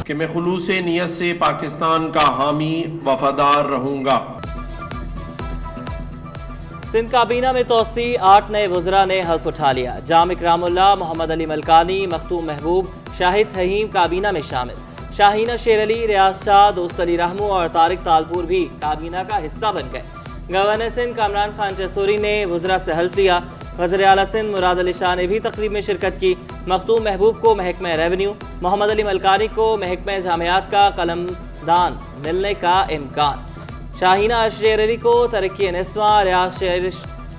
कि मैं खुलूस नियत से पाकिस्तान का हामी वफादार रहूंगा। सिंध काबीना में तोसी 8 नए वज़रा ने हल्फ उठा लिया। जाम इकरामुल्लाह, मोहम्मद अली मलकानी, मखतूम महबूब, शाहिद फहीम काबीना में शामिल। शाहीना शेर अली, रियाज शाह, दोस्त अली रहमू और तारिक तालपुर भी काबीना का हिस्सा बन गए। गवर्नर सिंध कामरान खान जसूरी ने वज़रा से हल्फ लिया। वज़ीर आला सिंध मुराद अली शाह ने भी तकरीब में शिरकत की। मखतूम महबूब को महकमा रेवेन्यू, मोहम्मद अली मलकानी को महकमा जामियात का कलमदान मिलने का इम्कान। शाहीना शेर अली को तरक्की निस्वा, रियाज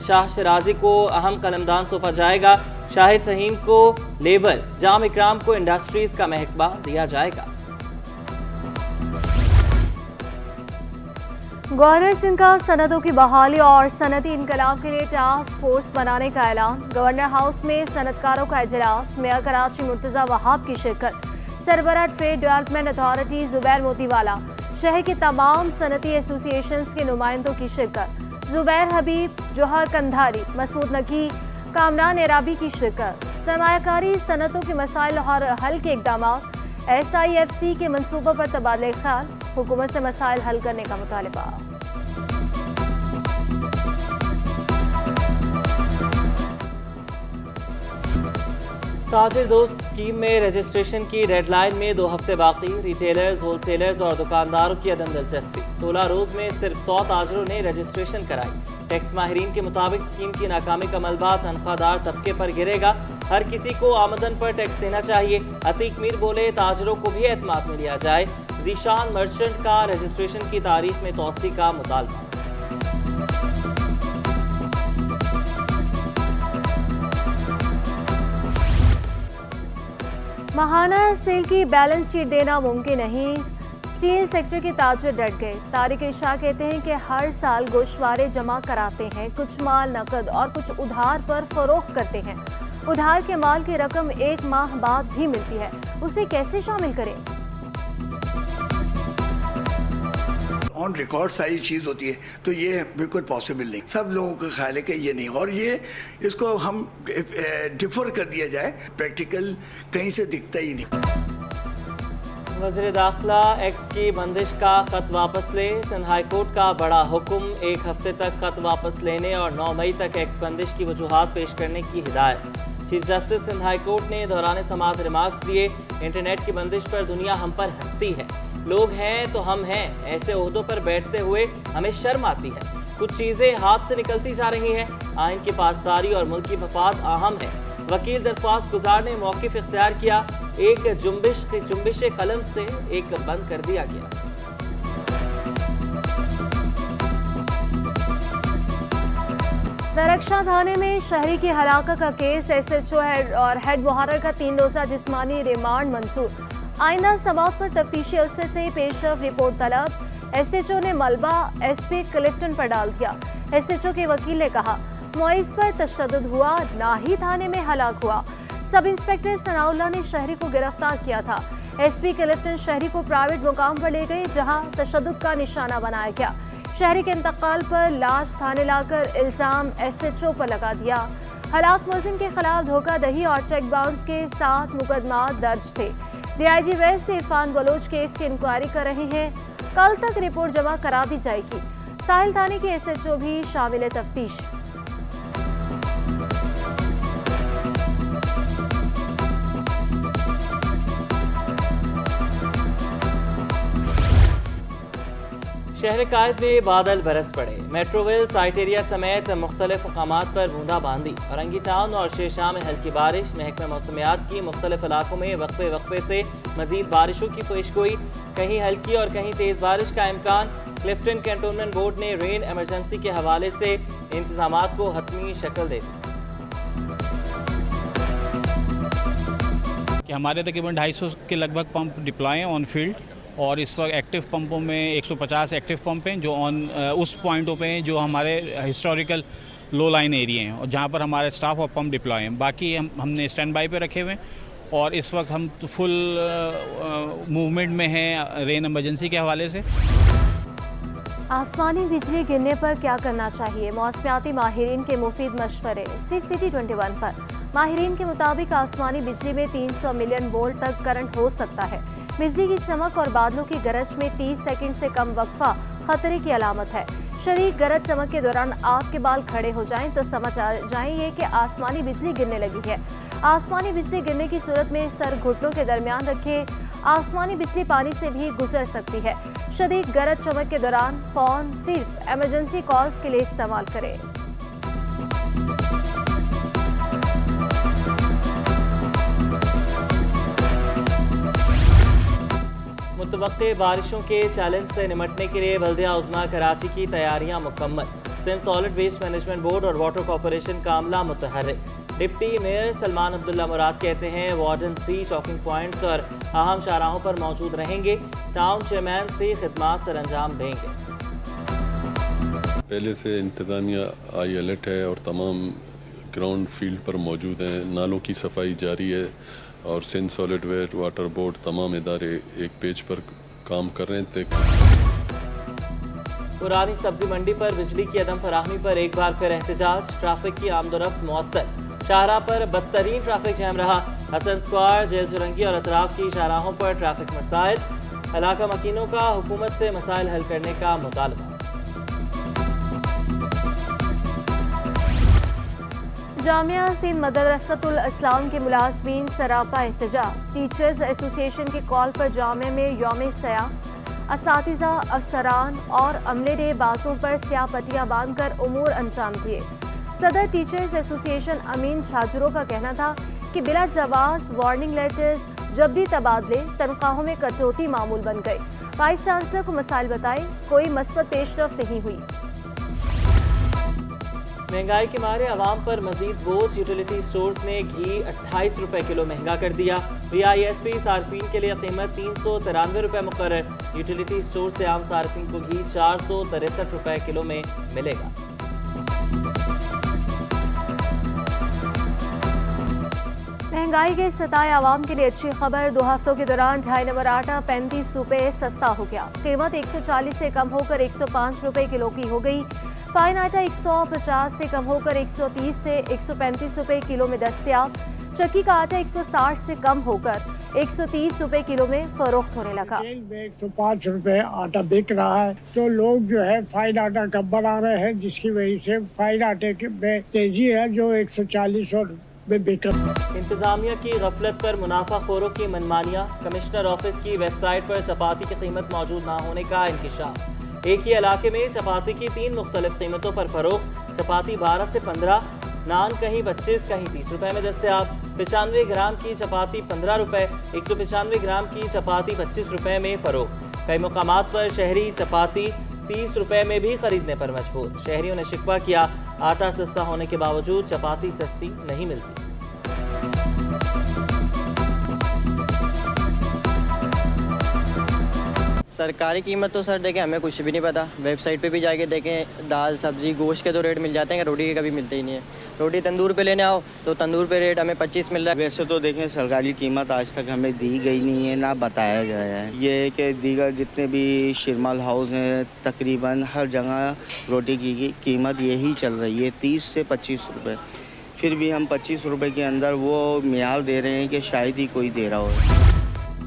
शाह शराजी को अहम कलमदान सौंपा जाएगा। शाहिद फहीम को लेबर, जाम इकराम को इंडस्ट्रीज का महकमा दिया जाएगा। गवर्नर सिंध का सनतों की बहाली और सनती इनकलाब के लिए टास्क फोर्स बनाने का ऐलान। गवर्नर हाउस में सनतकारों का इजलास, मेयर कराची मुर्तजा वहाब की शिरकत। सरबराह trade development authority Zubair Motiwala, शहर के तमाम सनती एसोसिएशंस के नुमाइंदों की शिरकत। जुबैर हबीब, जोहर कंधारी, मसूद नकी, कामरान एराबी की शिरकत। सरमायाकारी सनतों के मसाइल और हल के इकदाम। SIFC के मंसूबों पर तबादले ख्याल, हुकूमत से मसाइल हल करने का मुतालबा। ताजिर दोस्त स्कीम में रजिस्ट्रेशन की डेडलाइन में 2 हफ्ते बाकी। रिटेलर्स, होलसेलर्स और दुकानदारों की अदम दिलचस्पी। 16 रोज में सिर्फ 100 ताजरों ने रजिस्ट्रेशन कराई। टैक्स माहिरीन के मुताबिक स्कीम की नाकामी का मलबा तनख्वाहदार तबके पर गिरेगा। हर किसी को आमदन पर टैक्स देना चाहिए। अतीक मीर बोले, ताजरों को भी एतमाद में लिया जाए। जीशान मर्चेंट का रजिस्ट्रेशन की तारीख में तोसी का मुतालबा। माहाना सेल की बैलेंस शीट देना मुमकिन नहीं, स्टील सेक्टर के ताजिर डट गए। तारिक इरशाद कहते हैं कि हर साल गोश्तवारे जमा कराते हैं, कुछ माल नकद और कुछ उधार पर फरोख्त करते हैं। उधार के माल की रकम 1 माह बाद भी मिलती है, उसे कैसे शामिल करें? ऑन रिकॉर्ड सारी चीज़ होती है, तो ये बिल्कुल पॉसिबल नहीं। सब लोगों का ख्याल है कि ये नहीं, और ये इसको हम डिफर कर दिया जाए, प्रैक्टिकल कहीं से दिखता ही नहीं। वज़ीर दाखिला एक्स की बंदिश का खत वापस ले। सिंध हाई कोर्ट का बड़ा हुक्म, 1 हफ्ते तक खत वापस लेने और 9 मई तक एक्स बंदिश की वजूहात पेश करने की हिदायत। Chief justice Sindh high court ने दौरान समाअत रिमार्क्स दिए। इंटरनेट की बंदिश पर दुनिया हम पर हंसती है। लोग हैं तो हम हैं, ऐसे ओहदों पर बैठते हुए हमें शर्म आती है। कुछ चीज़ें हाथ से निकलती जा रही हैं। आइन की पासदारी और मुल्की मफाद अहम है। वकील दरख्वास्त गुजार ने मौक़िफ़ इख्तियार किया। एक जुम्बिश कलम से एक बंद कर दिया गया। दरख्शां थाने में शहरी की हलाकत का केस, SHO और हेड मुहर्रर का 3 रोज़ा जिस्मानी रिमांड मंजूर। आइंदा समाअत पर तफ्तीशी अफसर से पेशरफ रिपोर्ट तलब। SHO ने मलबा SP क्लिफ्टन पर डाल दिया। SHO के वकील ने कहा, मुइज़ पर तशद्दुद हुआ, ना ही थाने में हलाक हुआ। सब इंस्पेक्टर सनाउल्लाह ने शहरी को गिरफ्तार किया था। SP क्लिफ्टन शहरी को प्राइवेट मुकाम पर ले गए, जहां तशद्दुद का निशाना बनाया गया। शहरी के इंतकाल पर लाश थाने लाकर इल्जाम SHO पर लगा दिया। हलाक मुलजिम के खिलाफ धोखाधड़ी और चेक बाउंस के 7 मुकदमा दर्ज थे। DIG वेस्ट से इरफान बलोच केस की इंक्वायरी कर रहे हैं। कल तक रिपोर्ट जमा करा दी जाएगी। साहिल थाने के SHO भी शामिल तफ्तीश। शहर कायद में बादल बरस पड़े। मेट्रोविल, साइट एरिया समेत मुख्तलिफ मकामात पर बूंदाबांदी। औरंगी टाउन और शेरशाह में हल्की बारिश। महकमा मौसमियात की मुख्तलिफ इलाकों में वक्फे वक्फे से मजीद बारिशों की पेशगोई। कहीं हल्की और कहीं तेज बारिश का इम्कान। क्लिफ्टन कैंटोनमेंट बोर्ड ने रेन एमरजेंसी के हवाले से इंतजामात को हतमी शक्ल दे दी। हमारे तकरीबन 250 के लगभग पंप डिप्लॉय हैं ऑन फील्ड, और इस वक्त एक्टिव पंपों में 150 एक्टिव पंप हैं जो ऑन उस पॉइंटों पे हैं जो हमारे हिस्टोरिकल लो लाइन एरिया हैं और जहाँ पर हमारे स्टाफ और पंप डिप्लॉय हैं। बाकी हमने स्टैंड बाई पे रखे हुए हैं और इस वक्त हम फुल मूवमेंट में हैं रेन इमरजेंसी के हवाले से। आसमानी बिजली गिरने पर क्या करना चाहिए? मौसमियाती माहिरीन के मुफीद मशवरे। सिटी 21 पर माहिरीन के मुताबिक आसमानी बिजली में 300 मिलियन वोल्ट तक करंट हो सकता है। बिजली की चमक और बादलों की गरज में 30 सेकंड से कम वक्फा खतरे की अलामत है। शदीद गरज चमक के दौरान आपके बाल खड़े हो जाएं तो समझ आ जाइए कि आसमानी बिजली गिरने लगी है। आसमानी बिजली गिरने की सूरत में सर घुटनों के दरमियान रखें। आसमानी बिजली पानी से भी गुजर सकती है। शदीद गरज चमक के दौरान फोन सिर्फ इमरजेंसी कॉल्स के लिए इस्तेमाल करें। मुतवक्के बारिशों के चैलेंज से निपटने के लिए बल्दिया उज़्मा कराची की तैयारियां मुकम्मल। Sindh solid waste management board और वाटर कॉरपोरेशन का अमला मुतहर्रिक। डिप्टी मेयर सलमान अब्दुल्ला मुराद कहते हैं वार्डन भी चॉकिंग पॉइंट्स और अहम शाहराहों पर मौजूद रहेंगे। टाउन चेयरमैन भी खिदमात सर अंजाम देंगे। पहले से इंतज़ामिया आई अलर्ट है और तमाम ग्राउंड फील्ड पर मौजूद हैं। नालों की सफाई जारी है और Sindh solid waste water board तमाम इदारे एक पेज पर काम कर रहे थे। पुरानी सब्जी मंडी पर बिजली की अदम फराहमी पर एक बार फिर एहतजाज। ट्रैफिक की आमदोरफ्त मुअत्तल। शाहराह पर बदतरीन ट्रैफिक जैम रहा। हसन स्क्वायर, जेल चुरंगी और अतराफ की शाहराहों पर ट्रैफिक मसाइल। इलाका मकीनों का हुकूमत से मसाइल हल करने का मुतालबा। जामिया सिंध मदरसतुल इस्लाम के मुलाजमीन सरापा एहतजाज। टीचर्स एसोसिएशन की कॉल पर जामिया में यौम सया। असातिज़ा, अफसरान और अमले ने बाजों पर स्याह पट्टियां बांधकर उमूर अंजाम दिए। सदर टीचर्स एसोसिएशन अमीन छाजुरों का कहना था कि बिला जवाब वार्निंग लेटर्स, जबरी तबादले, तनख्वाहों में कटौती मामूल बन गए। वाइस चांसलर को मसाइल बताए, कोई मस्बत पेशरफ नहीं हुई। महंगाई के मारे आवाम पर मजीद बोझ। यूटिलिटी स्टोर्स ने घी 28 रुपए किलो महंगा कर दिया। VISP सार्फिन के लिए कीमत 393 रुपए मुकर्रर। यूटिलिटी स्टोर से आम सार्फिन को घी 463 रुपए किलो में मिलेगा। महंगाई के सताए आवाम के लिए अच्छी खबर। 2 हफ्तों के दौरान 2.5 नंबर आटा 35 रुपए सस्ता हो गया। कीमत 140 से कम होकर 105 रुपए किलो की हो गई। फाइन आटा 150 से कम होकर 130 से 135 रुपए किलो में दस्तयाब। चक्की का आटा 160 से कम होकर 130 रुपए किलो में फरोख्त होने लगा। 105 रुपए आटा बिक रहा है तो लोग जो है फाइन आटा कम बना रहे हैं, जिसकी वजह से फाइन आटे में तेजी है जो 140 और में बिक रहा है। इंतजामिया की गफलत पर मुनाफाखोरों की मनमानियाँ। कमिश्नर ऑफिस की वेबसाइट पर चपाती की कीमत मौजूद न होने का इंकिशाफ। एक ही इलाके में चपाती की 3 मुख्तलिफ कीमतों पर फरोख्त। चपाती 12 से 15, नान कहीं 25 कहीं 30 रुपए में दस्तयाब। 95 ग्राम की चपाती 15 रुपए, 195 ग्राम की चपाती 25 रुपए में फरोख्त। कई मुकामात पर शहरी चपाती 30 रुपए में भी खरीदने पर मजबूर। शहरियों ने शिकवा किया, आटा सस्ता होने के बावजूद चपाती सस्ती नहीं मिलती। सरकारी कीमत तो सर देखें हमें कुछ भी नहीं पता। वेबसाइट पे भी जाके देखें, दाल सब्जी गोश्त के तो रेट मिल जाते हैं, रोटी के कभी मिलते ही नहीं है। रोटी तंदूर पे लेने आओ तो तंदूर पे रेट हमें 25 मिल रहा है। वैसे तो देखें सरकारी कीमत आज तक हमें दी गई नहीं है, ना बताया गया है। ये है कि दीगर जितने भी शिरमाल हाउस हैं तकरीबन हर जगह रोटी की कीमत यही चल रही है 30 से 25 रुपये। फिर भी हम 25 रुपये के अंदर वो मियार दे रहे हैं कि शायद ही कोई दे रहा हो।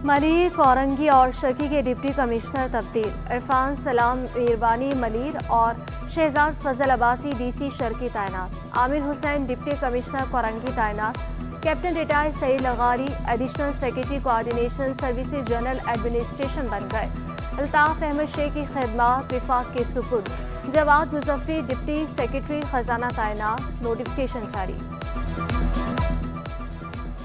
मलिर, कोरंगी और शकी के डिप्टी कमिश्नर तब्दील। इरफान सलाम मीरबानी मलिर और शहजाद फजल अब्बासी DC शर्की तैनात। आमिर हुसैन डिप्टी कमिश्नर कोरंगी तैनात। Captain retired Saeed Lagari additional secretary coordination services general administration बन गए। अल्ताफ अहमद शेख की खिदमात विफाक के सुपुर्द। जवाद मुजफ्फरी डिप्टी सेक्रेटरी खजाना तैनात। नोटिफिकेशन जारी।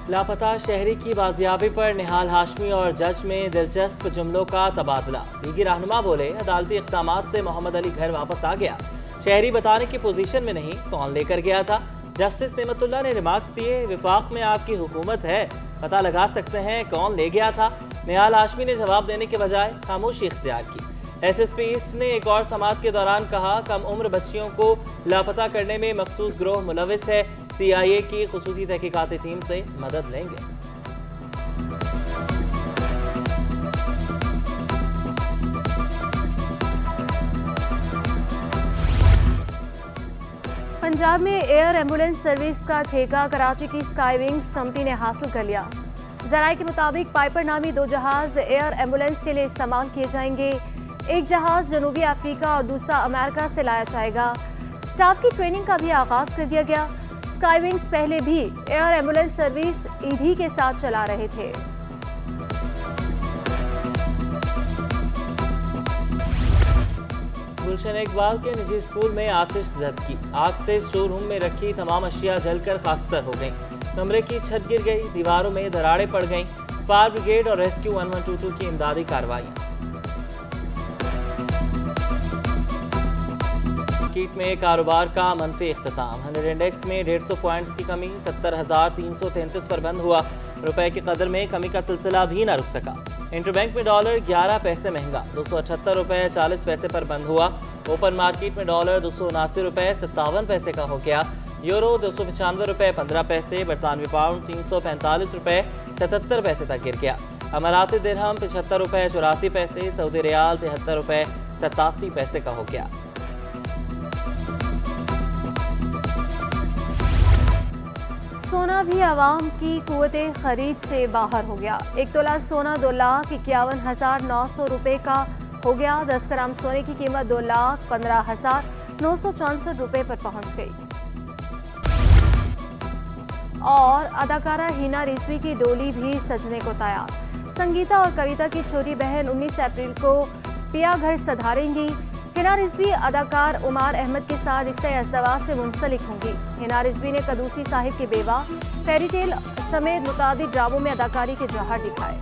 लापता शहरी की बाजियाबी पर निहाल हाशमी और जज में दिलचस्प जुमलों का तबादला। लीगी रहनुमा बोले, अदालती इक़दामात से मोहम्मद अली घर वापस आ गया। शहरी बताने की पोजीशन में नहीं, कौन लेकर गया था। जस्टिस नेमतुल्लाह ने रिमार्क्स दिए, विफाक में आपकी हुकूमत है, पता लगा सकते हैं कौन ले गया था। निहाल हाशमी ने जवाब देने के बजाय खामोशी इख्तियार की। SSP ईस्ट ने एक और समाअत के दौरान कहा, कम उम्र बच्चियों को लापता करने में मखसूस ग्रोह मुलविस है। CIA की खुसूसी तहकीकाती टीम से मदद लेंगे। पंजाब में एयर एम्बुलेंस सर्विस का ठेका कराची की स्काई विंग्स कंपनी ने हासिल कर लिया। जराये के मुताबिक पाइपर नामी 2 जहाज एयर एम्बुलेंस के लिए इस्तेमाल किए जाएंगे। एक जहाज जनूबी अफ्रीका और दूसरा अमेरिका से लाया जाएगा। स्टाफ की ट्रेनिंग का भी आगाज कर दिया गया। स्काईविंग्स पहले भी एयर एम्बुलेंस सर्विस ईडी के साथ चला रहे थे। गुलशन इकबाल के निजी स्कूल में आतिश झटकी। आग से स्टोर रूम में रखी तमाम अशिया जलकर खाकस्तर हो गईं। कमरे की छत गिर गई, दीवारों में दरारें पड़ गईं। फायर ब्रिगेड और रेस्क्यू 1122 की इमदादी कार्रवाइयां। मार्केट में कारोबार का मनफी इख्तिताम। 100 इंडेक्स में 150 पॉइंट्स की कमी, 70,333 पर बंद हुआ। रुपए की कदर में कमी का सिलसिला भी न रुक सका। इंटरबैंक में डॉलर 11 पैसे महंगा, 278 रुपए 40 पैसे पर बंद हुआ। ओपन मार्केट में डॉलर 279 रुपए 57 पैसे का हो गया। यूरो 295 रुपए 15 पैसे, बरतानवी पाउंड 345 रुपए 77 पैसे तक गिर गया। अमाराती दिरहम 75 रुपए 84 पैसे, सऊदी रियाल 73 रुपए 87 पैसे का हो गया। सोना भी आवाम की कुव्वते खरीद से बाहर हो गया। 1 तोला सोना 2,51,900 रुपए का हो गया। 10 ग्राम सोने की कीमत 2,15,964 रुपए पर पहुंच गई। और अदाकारा हिना रिजवी की डोली भी सजने को तैयार। संगीता और कविता की छोटी बहन 19 अप्रैल को पिया घर सधारेंगी। हिना रिजवी अदाकार उमार अहमद के साथ रिश्ते अज़दवाज से मुंसलिक होंगी। हिना रिजवी ने कदूसी साहिब की बेवा, फेरी टेल समेत मुतादिद ड्रामों में अदाकारी के जौहर दिखाए।